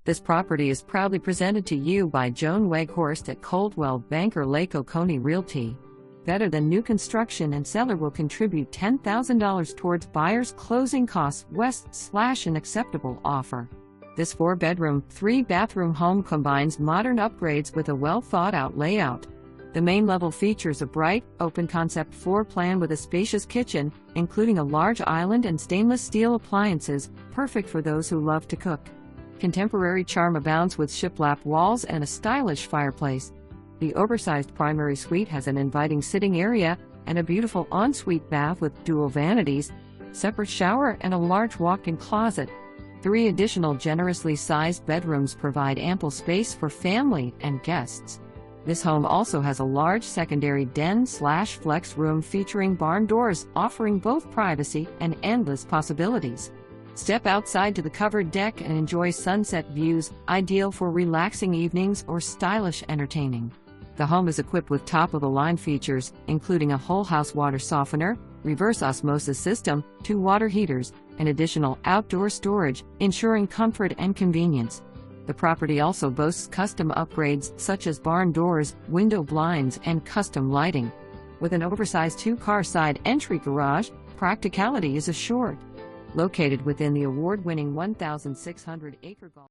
This property is proudly presented to you by Joan at Coldwell Banker Lake Oconee Realty. Better than new construction, and seller will contribute $10,000 towards buyer's closing costs. An acceptable offer. This 4-bedroom, 3-bathroom home combines modern upgrades with a well-thought-out layout. The main level features a bright, open-concept floor plan with a spacious kitchen, including a large island and stainless steel appliances, perfect for those who love to cook. Contemporary charm abounds with shiplap walls and a stylish fireplace. The oversized primary suite has an inviting sitting area and a beautiful ensuite bath with dual vanities, separate shower, and a large walk-in closet. 3 additional generously sized bedrooms provide ample space for family and guests. This home also has a large secondary den/flex room featuring barn doors, offering both privacy and endless possibilities. Step outside to the covered deck and enjoy sunset views, ideal for relaxing evenings or stylish entertaining. The home is equipped with top-of-the-line features, including a whole-house water softener, reverse osmosis system, 2 water heaters, and additional outdoor storage, ensuring comfort and convenience. The property also boasts custom upgrades such as barn doors, window blinds, and custom lighting. With an oversized 2-car side entry garage, practicality is assured. Located within the award-winning 1,600-acre golf